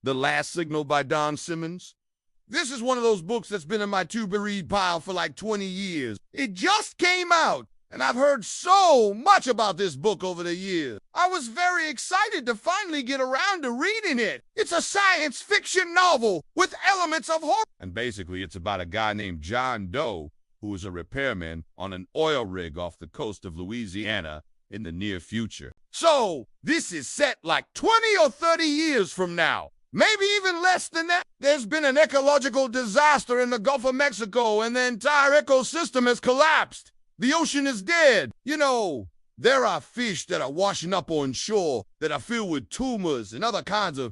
The Last Signal by Don Simmons. This is one of those books that's been in my to-be-read pile for like 20 years. It just came out, and I've heard so much about this book over the years. I was very excited to finally get around to reading it. It's a science fiction novel with elements of horror. And basically, it's about a guy named John Doe, who is a repairman on an oil rig off the coast of Louisiana in the near future. So, this is set like 20 or 30 years from now. Maybe even less than that. There's been an ecological disaster in the Gulf of Mexico, and the entire ecosystem has collapsed. The ocean is dead. You know, there are fish that are washing up on shore that are filled with tumors and other kinds of,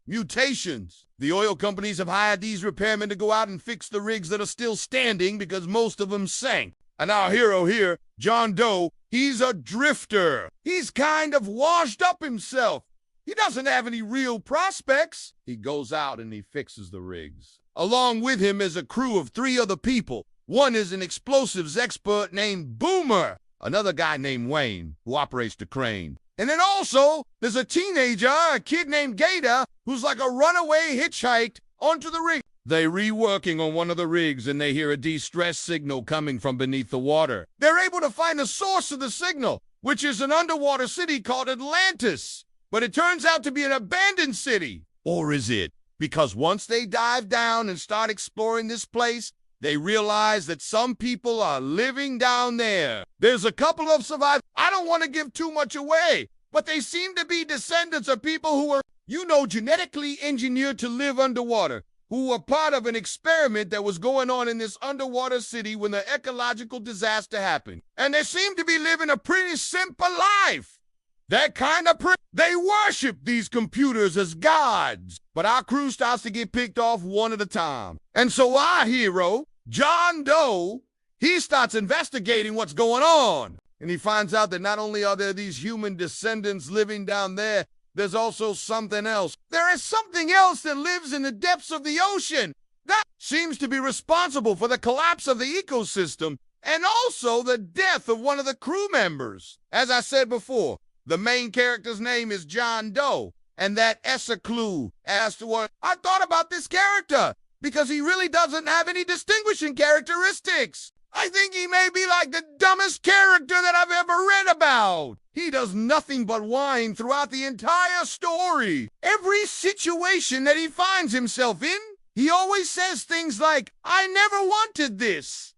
mutations. The oil companies have hired these repairmen to go out and fix the rigs that are still standing because most of them sank. And our hero here, John Doe, he's a drifter. He's kind of washed up himself. He doesn't have any real prospects. He goes out and he fixes the rigs. Along with him is a crew of 3 other people. One is an explosives expert named Boomer, another guy named Wayne, who operates the crane. And then also, there's a teenager, a kid named Gator, who's like a runaway hitchhiked onto the rig. They're reworking on one of the rigs and they hear a distress signal coming from beneath the water. They're able to find the source of the signal, which is an underwater city called Atlantis. But it turns out to be an abandoned city. Or is it? Because once they dive down and start exploring this place, they realize that some people are living down there. There's a couple of survivors. I don't want to give too much away, but they seem to be descendants of people who were, genetically engineered to live underwater, who were part of an experiment that was going on in this underwater city when the ecological disaster happened. And they seem to be living a pretty simple life. That kind of they worship these computers as gods. But our crew starts to get picked off one at a time. And so our hero, John Doe, he starts investigating what's going on. And he finds out that not only are there these human descendants living down there, there's also something else. There is something else that lives in the depths of the ocean that seems to be responsible for the collapse of the ecosystem and also the death of one of the crew members. As I said before, the main character's name is John Doe, and that is a clue as to what I thought about this character, because he really doesn't have any distinguishing characteristics. I think he may be like the dumbest character that I've ever read about. He does nothing but whine throughout the entire story. Every situation that he finds himself in, he always says things like, "I never wanted this.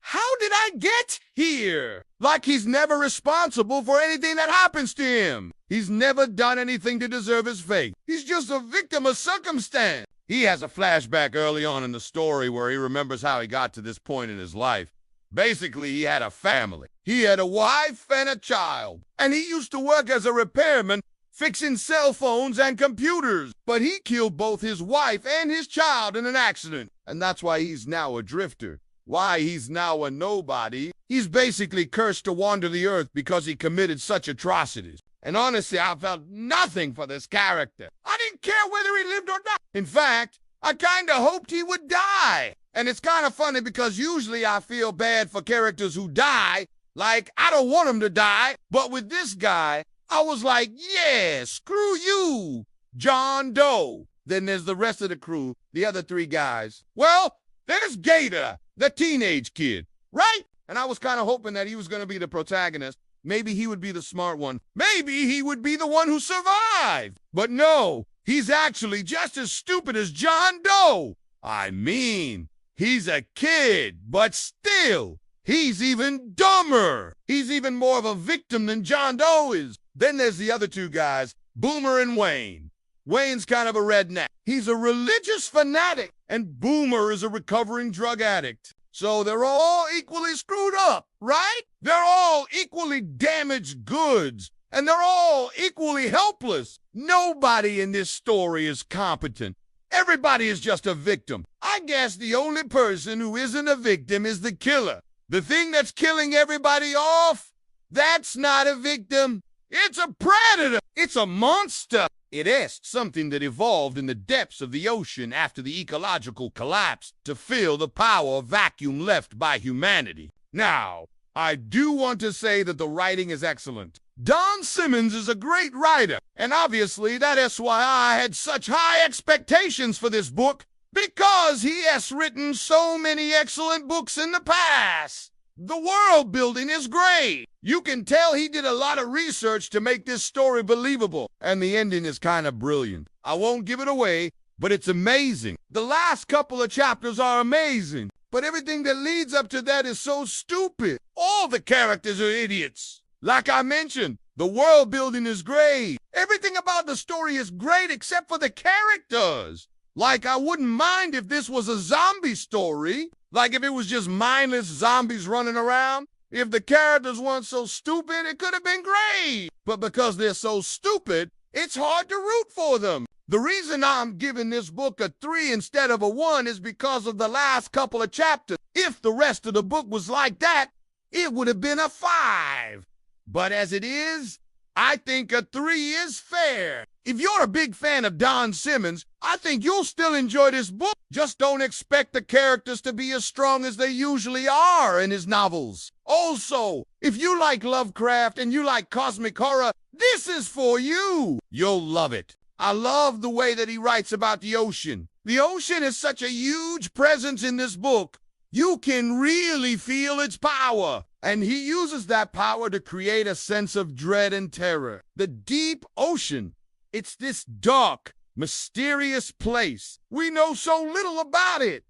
How did I get here?" Like he's never responsible for anything that happens to him. He's never done anything to deserve his fate. He's just a victim of circumstance. He has a flashback early on in the story where he remembers how he got to this point in his life. Basically, he had a family. He had a wife and a child. And he used to work as a repairman, fixing cell phones and computers. But he killed both his wife and his child in an accident. And that's why he's now a drifter. Why he's now a nobody. He's basically cursed to wander the earth because he committed such atrocities. And honestly, I felt nothing for this character. I didn't care whether he lived or not. In fact, I kind of hoped he would die. And it's kind of funny because usually I feel bad for characters who die. Like, I don't want him to die. But with this guy, I was like, yeah, screw you, John Doe. Then there's the rest of the crew, the other 3 guys. Well, there's Gator, the teenage kid, right? And I was kind of hoping that he was going to be the protagonist. Maybe he would be the smart one. Maybe he would be the one who survived. But no, he's actually just as stupid as John Doe. I mean, he's a kid, but still, he's even dumber. He's even more of a victim than John Doe is. Then there's the other 2 guys, Boomer and Wayne. Wayne's kind of a redneck. He's a religious fanatic, and Boomer is a recovering drug addict. So they're all equally screwed up, right? They're all equally damaged goods, and they're all equally helpless. Nobody in this story is competent. Everybody is just a victim. I guess the only person who isn't a victim is the killer. The thing that's killing everybody off, that's not a victim. It's a predator. It's a monster. It is something that evolved in the depths of the ocean after the ecological collapse to fill the power vacuum left by humanity. Now, I do want to say that the writing is excellent. Don Simmons is a great writer, and obviously that's why I had such high expectations for this book, because he has written so many excellent books in the past. The world building is great. You can tell he did a lot of research to make this story believable, and the ending is kind of brilliant. I won't give it away, but it's amazing. The last couple of chapters are amazing, but everything that leads up to that is so stupid. All the characters are idiots. Like I mentioned, the world building is great. Everything about the story is great except for the characters. Like, I wouldn't mind if this was a zombie story. Like, if it was just mindless zombies running around. If the characters weren't so stupid, it could have been great. But because they're so stupid, it's hard to root for them. The reason I'm giving this book a 3 instead of a 1 is because of the last couple of chapters. If the rest of the book was like that, it would have been a 5. But as it is, I think a 3 is fair. If you're a big fan of Don Simmons, I think you'll still enjoy this book. Just don't expect the characters to be as strong as they usually are in his novels. Also, if you like Lovecraft and you like cosmic horror, this is for you. You'll love it. I love the way that he writes about the ocean. The ocean is such a huge presence in this book. You can really feel its power. And he uses that power to create a sense of dread and terror. The deep ocean. It's this dark, mysterious place. We know so little about it.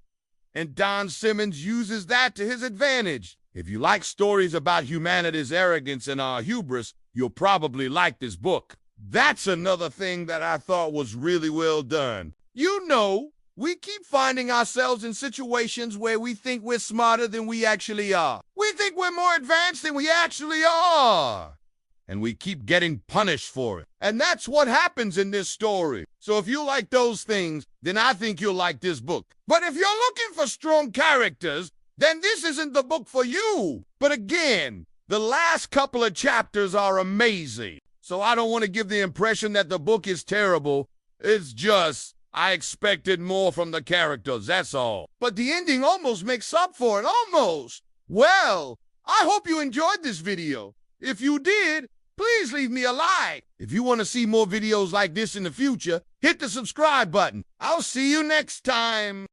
And Don Simmons uses that to his advantage. If you like stories about humanity's arrogance and our hubris, you'll probably like this book. That's another thing that I thought was really well done. You know, we keep finding ourselves in situations where we think we're smarter than we actually are. We think we're more advanced than we actually are. And we keep getting punished for it. And that's what happens in this story. So if you like those things, then I think you'll like this book. But if you're looking for strong characters, then this isn't the book for you. But again, the last couple of chapters are amazing. So I don't want to give the impression that the book is terrible. It's just, I expected more from the characters, that's all. But the ending almost makes up for it, almost. Well, I hope you enjoyed this video. If you did, please leave me a like. If you want to see more videos like this in the future, hit the subscribe button. I'll see you next time.